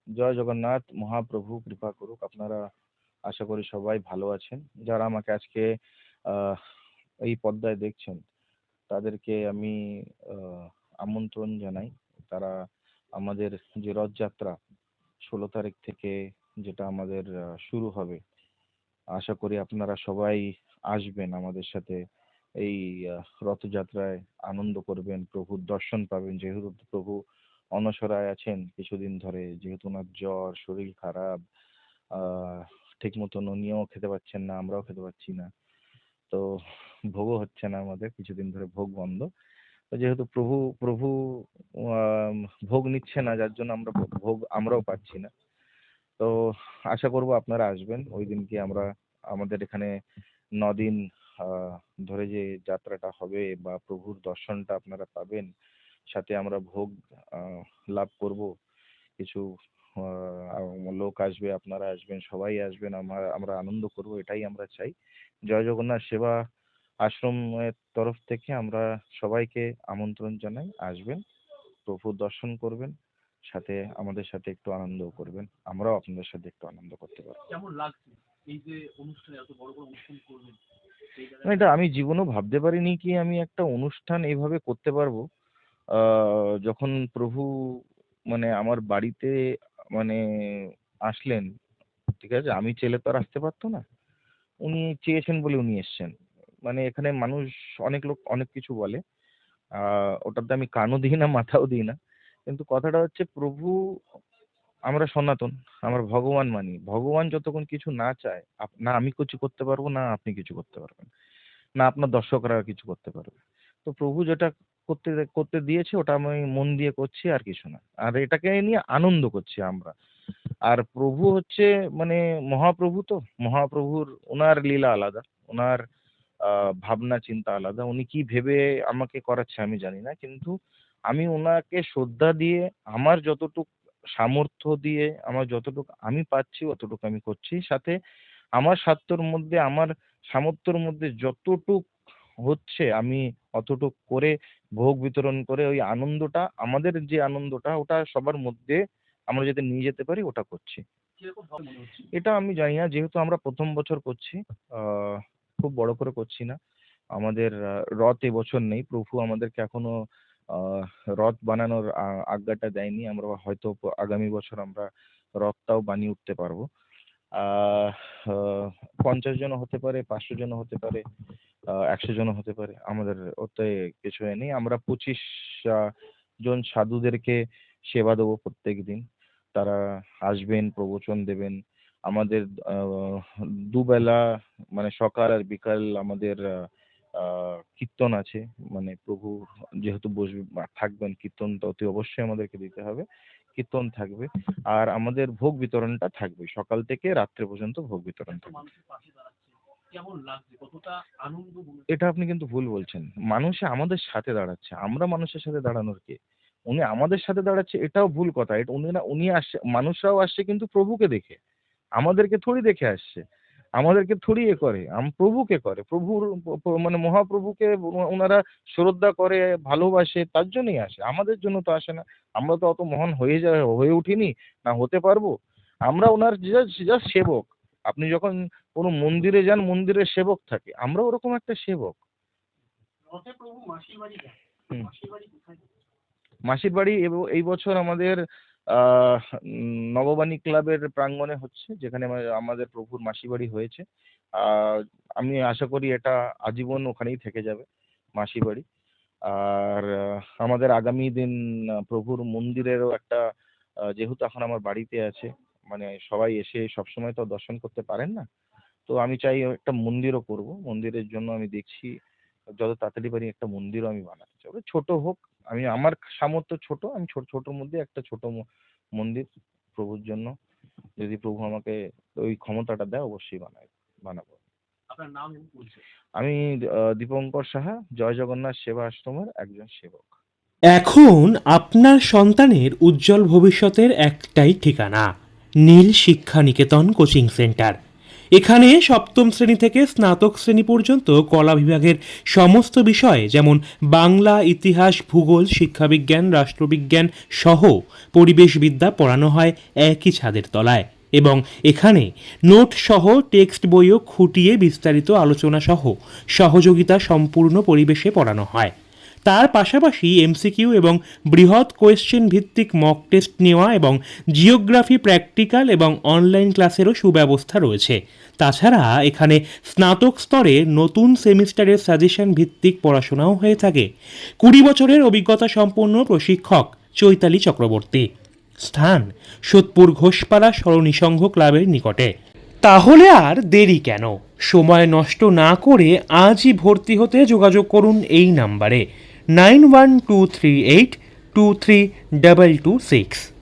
জয় জগন্নাথ। মহাপ্রভু কৃপা করুক। আপনারা আশা করি সবাই ভালো আছেন। যারা আমাকে আজকে আহ, এই পর্দায় দেখছেন তাদেরকে আমি আমন্ত্রণ জানাই। তারা আমাদের যে রথযাত্রা 16 তারিখ থেকে যেটা আমাদের শুরু হবে, আশা করি আপনারা সবাই আসবেন আমাদের সাথে। এই রথযাত্রায় আনন্দ করবেন, প্রভুর দর্শন পাবেন। যেহেতু প্রভু অনশরায় আছেন কিছুদিন ধরে, যেহেতু ওনার জ্বর, শরীর খারাপ, আহ ঠিক মতন উনিও খেতে পাচ্ছেন না, আমরাও খেতে পাচ্ছি না। তো ভোগও হচ্ছে না, আমাদের কিছুদিন ধরে ভোগ বন্ধ। তো যেহেতু প্রভু প্রভু আম, ভোগ নিচ্ছে না, যার জন্য আমরা ভোগ আমরাও পাচ্ছি না। তো আশা করব আপনারা আসবেন ওই দিনকে। আমরা আমাদের এখানে 9 দিন ধরে যে যাত্রাটা হবে বা প্রভুর দর্শনটা আপনারা পাবেন, সাথে আমরা ভোগ লাভ করব। কিছু লোক আসবে, আপনারা আসবেন, সবাই আসবেন, আমরা আনন্দ করব, এটাই আমরা চাই। জয় জগন্নাথ সেবা আশ্রমের তরফ থেকে আমরা সবাইকে আমন্ত্রণ জানাই, আসবেন, প্রভুর দর্শন করবেন, সাথে আমাদের সাথে একটু আনন্দও করবেন, আমরাও আপনাদের সাথে একটু আনন্দ করতে পারবো। কেমন লাগছে এই যে অনুষ্ঠানে এত বড় বড় অনুষ্ঠান করবেন সেই না, জায়গায় এটা আমি জীবনেও ভাবতে পারিনি কি আমি একটা অনুষ্ঠান এইভাবে করতে পারবো। যখন প্রভু মানে আমার বাড়িতে মানে আসলেন, ঠিক আছে, আমি চেলে তো আর আসতে পারতো না। উনি চেয়েছেন বলে উনি এসছেন। মানে এখানে মানুষ, অনেক লোক অনেক কিছু বলে, ওটাতে আমি কানও দিই না, মাথাও দিই না। কিন্তু কথাটা হচ্ছে প্রভু, আমরা সনাতন, আমরা ভগবান মানি। ভগবান যতক্ষণ কিছু না চায়, না আমি কিছু করতে পারবো, না আপনি কিছু করতে পারবেন, না আপনার দর্শকরা কিছু করতে পারবে। তো প্রভু যেটা করতে করতে দিয়েছে ওটা আমি মন দিয়ে করছি, আর কিছু না। আর এটাকে নিয়ে আনন্দ করছি আমরা। আর প্রভু হচ্ছে মানে মহাপ্রভু, তো মহাপ্রভুর ওনার লীলা আলাদা, ওনার ভাবনা চিন্তা আলাদা। উনি কি ভেবে আমাকে করাচ্ছে আমি জানি না, কিন্তু আমি ওনাকে শ্রদ্ধা দিয়ে আমার যতটুক সামর্থ্য দিয়ে আমার যতটুকু আমি পাচ্ছি অতটুকু আমি করছি। সাথে আমার সাধ্যর মধ্যে, আমার সামর্থ্যের মধ্যে যতটুক হচ্ছে আমি অতটুক করে ভোগ বিতরণ করে ওই আনন্দটা, আমাদের যে আনন্দটা ওটা সবার মধ্যে আমরা যদি নিয়ে যেতে পারি, ওটা করছি। কিরকম হবে মনে হচ্ছে? এটা আমি জানি না, যেহেতু আমরা প্রথম বছর করছি, খুব বড় করে করছি না। আমাদের রথ এবছর নেই, প্রভু আমাদেরকে এখনো আহ, রথ বানানোর আজ্ঞাটা দেয়নি। আমরা হয়তো আগামী বছর আমরা রথটাও বানিয়ে উঠতে পারবো। আহ আহ, 50 জন হতে পারে, 500 জন হতে পারে, 100 জন হতে পারে, আমাদের ওতে কিছু এ নেই। আমরা 25 জন সাধুদেরকে সেবা দেবো প্রত্যেক দিন। তারা আসবেন, প্রবচন দেবেন। আমাদের আহ, দুবেলা মানে সকাল আর বিকাল আমাদের কীর্তন আছে। মানে প্রভু যেহেতু বসবে থাকবেন, কীর্তন তো অতি অবশ্যই আমাদেরকে দিতে হবে, কীর্তন থাকবে। আর আমাদের ভোগ বিতরণটা থাকবে, সকাল থেকে রাত্রে পর্যন্ত ভোগ বিতরণ এত থাকবে। মানুষের পাশে দাঁড়াচ্ছে, কেমন লাগছে, কতটা আনন্দ মনে এটা হচ্ছে? আপনি কিন্তু ভুল বলছেন। মানুষে আমাদের সাথে দাঁড়াচ্ছে, আমরা মানুষের সাথে দাঁড়ানোর কে? উনি আমাদের সাথে দাঁড়াচ্ছে, এটাও ভুল কথা। এটা উনি না, উনি আসছে, মানুষরাও আসছে কিন্তু প্রভুকে দেখে, আমাদেরকে থোড়ি দেখে আসছে, আমাদেরকে থোড়ি এ করে, প্রভুকে করে। প্রভুর মানে মহাপ্রভুকে ওনারা শ্রদ্ধা করে, ভালোবাসে, তার জন্যই আসে, আমাদের জন্য তো আসে না। আমরা তো অত মহান হয়ে উঠিনি, না হতে পারবো। আমরা ওনার জাস্ট সেবক। আপনি যখন কোনো মন্দিরে যান, মন্দিরের সেবক থাকে, আমরা ওরকম একটা সেবক। রথে প্রভু মাসির বাড়ি যান, হুম। মাসির বাড়ি কোথায়? মাসির বাড়ি এই বছর আমাদের নববাণী ক্লাবের প্রাঙ্গণে হচ্ছে, যেখানে আমাদের প্রভুর মাসি বাড়ি হয়েছে। আহ, আমি আশা করি এটা আজীবন ওখানেই থেকে যাবে, মাসি বাড়ি। আর আমাদের আগামী দিন প্রভুর মন্দিরেরও একটা, যেহেতু এখন আমার বাড়িতে আছে, মানে সবাই এসে সবসময় তো দর্শন করতে পারেন না। তো আমি চাই একটা মন্দিরও করব। মন্দিরের জন্য আমি দেখছি যত তাড়াতাড়ি পারি একটা মন্দিরও আমি বানাতে চাই, ওটা ছোট হোক। আমি আমার সামর্থ্য ছোট, আমি ছোট ছোটোর মধ্যে একটা ছোট মন্দির প্রভুর জন্য, যদি প্রভু আমাকে ওই ক্ষমতাটা দেয়, অবশ্যই বানাবো। আপনার নাম এবং পরিচয়? আমি দীপঙ্কর সাহা, জয় জগন্নাথ সেবা আশ্রমের একজন সেবক। এখন আপনার সন্তানের উজ্জ্বল ভবিষ্যতের একটাই ঠিকানা, নীল শিক্ষা নিকেতন কোচিং সেন্টার। এখানে সপ্তম শ্রেণী থেকে স্নাতক শ্রেণী পর্যন্ত কলা বিভাগের সমস্ত বিষয় যেমন বাংলা, ইতিহাস, ভূগোল, শিক্ষাবিজ্ঞান, রাষ্ট্রবিজ্ঞান সহ পরিবেশবিদ্যা পড়ানো হয় একই ছাদের তলায়। এবং এখানে নোট সহ টেক্সট বইও খুঁটিয়ে বিস্তারিত আলোচনা সহ সহযোগিতা সম্পূর্ণ পরিবেশে পড়ানো হয়। তার পাশাপাশি এমসিকিউ এবং বৃহৎ কোয়েশ্চেন ভিত্তিক মক টেস্ট নেওয়া এবং জিওগ্রাফি প্র্যাকটিক্যাল এবং অনলাইন ক্লাসেরও সুব্যবস্থা রয়েছে। তাছাড়া এখানে স্নাতক স্তরে নতুন সেমিস্টারের সাজেশন ভিত্তিক পড়াশোনাও হয়ে থাকে। 20 বছরের অভিজ্ঞতা সম্পন্ন প্রশিক্ষক চৈতালি চক্রবর্তী। স্থান সোদপুর ঘোষপাড়া সরণী সংঘ ক্লাবের নিকটে। তাহলে আর দেরি কেন? সময় নষ্ট না করে আজই ভর্তি হতে যোগাযোগ করুন এই নাম্বারে 9123823226।